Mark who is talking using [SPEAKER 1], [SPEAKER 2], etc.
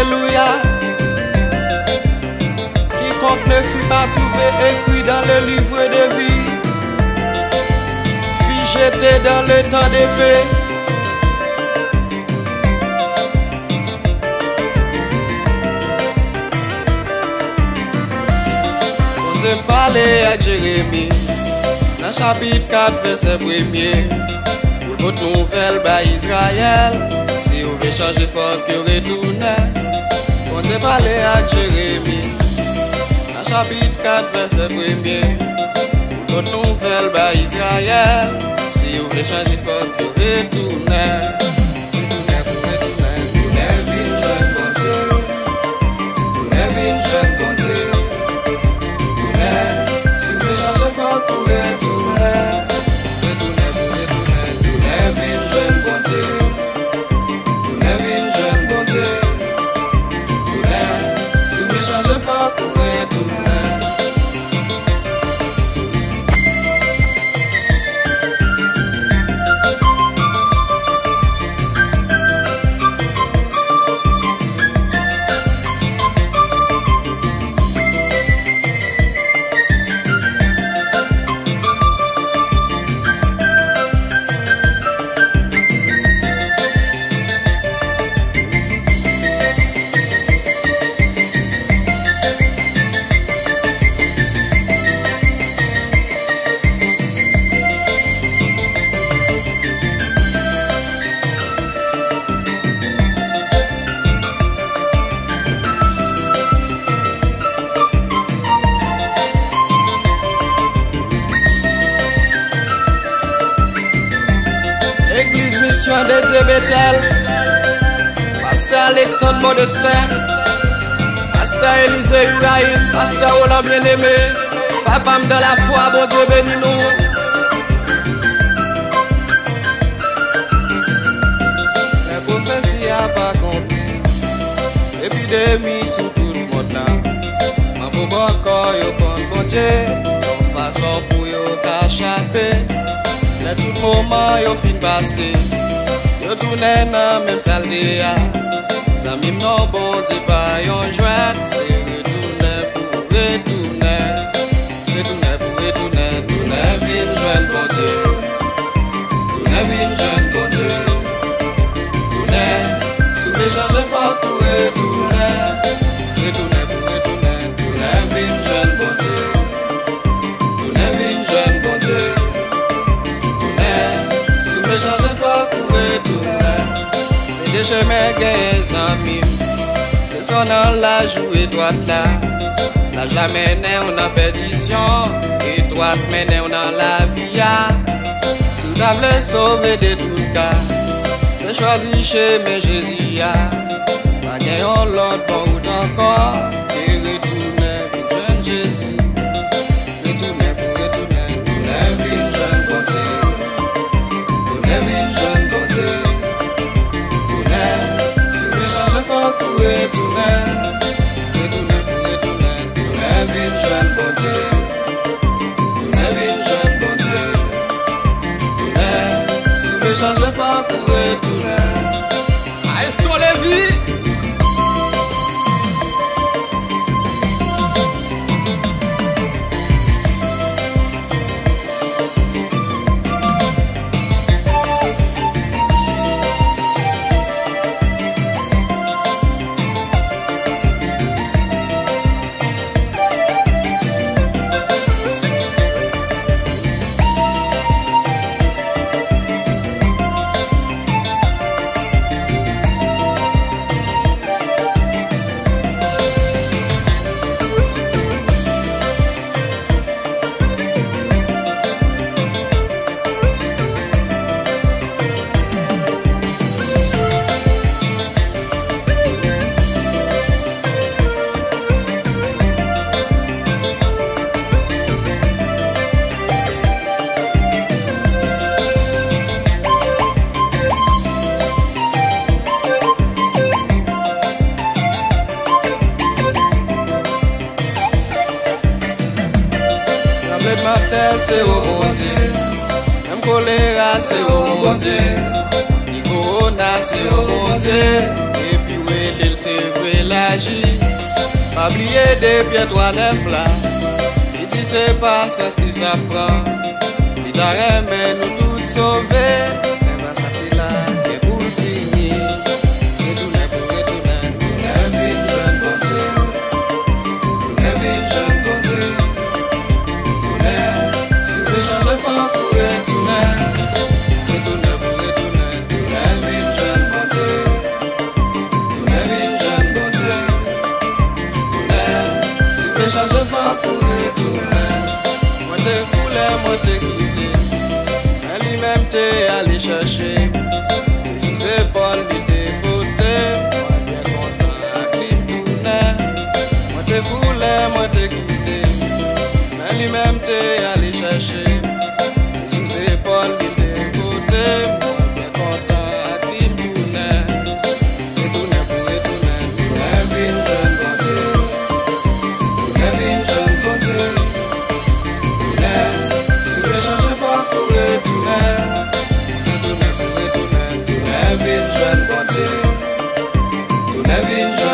[SPEAKER 1] Alléluia. Quiconque ne fut pas trouvé écrit dans le livre de vie fut jeté dans le temps des fées. On s'est parlé avec Jérémie dans chapitre 4 verset 1er. Pour votre nouvelle bah Israël, si vous voulez changer faut que retourne. On s'est parlé avec Jérémie dans chapitre 4 verset 1er. Pour votre nouvelle bah Israël, si vous voulez changer faut que retourne. De Dieu Bethel, Pasteur Alexandre Modestin, Pasteur Élisée Uraïm, Pasteur Roland Bien-Aimé, Papa dans la foi, bon Dieu bénis nous. La prophétie a pas compris, épidémie sous tout le monde là. Ma pauvre encore, yo compte bon Dieu, yon façon pour yo t'échapper. Mais tout moment, yo fin passé. Yo tourne nan même saleté ya. Zamim non bon Dieu pas yon joie. C'est retourner pour retourner. Retourner pour retourner. Tourner vin joindre bon Dieu. Tourner vin joindre bon Dieu. Tourner. Si vous changer faut pour retourner. Retourner pour retourner. Tourner vin joindre bon Dieu. Tourner vin joindre bon Dieu. Tourner. Si vous changer faut pour retourner. C'est des chemins gagnés en mime. C'est son dans la joue droite là. La jamais né on a pétition. Et droite mené on a la via. Si vous voulez sauver de tout cas, c'est choisi chez mes Jésus. Pas gagnons l'autre bon route encore. Et retourner pour jeune Jésus. Retourner pour retourner. Tourner vite jeune côté. Tourner vite jeune côté. Tourner. Si vous changez faut pour retourner. Retourner pour retourner. Tourner vite jeune côté. Tourner vite jeune côté. Tourner. Si vous changez faut pour retourner. Maestro Lévi. C'est au bon Dieu. Même choléra, c'est au bon Dieu. Ni corona, c'est au bon Dieu. Et puis, oui, il c'est vrai l'agir. Pas oublier des pieds trois neuf là. Et tu sais pas c'est ce qui s'apprend. Il t'a remis nous toutes sauvés. Et ben ça c'est là qui est pour finir. Retourner pour retourner. Retourner vite jeune bonté. Retourner vite jeune bonté. Retourner. Si vous voulez changer fort pour retourner. Retourner pour retourner. Retourner vite jeune bonté. Retourner vite jeune bonté. Si vous voulez changer fort pour retourner. Moi t'es foulé, moi t'es quitté. Mais lui-même t'es allé chercher. C'est sous ses épaules, il t'est beauté. Moi bien content, à clim tourner. Moi t'es foulé, moi t'es quitté. Mais lui-même t'es allé chercher. C'est sous ses épaules, il t'est beauté. Moi bien content, à clim tourner. Retourner pour retourner. Retourner vite jeune bonté. Retourner vite jeune bonté. Si vous voulez changer fort pour retourner. Retourner pour retourner. Retourner vite jeune bonté. Retourner vite jeune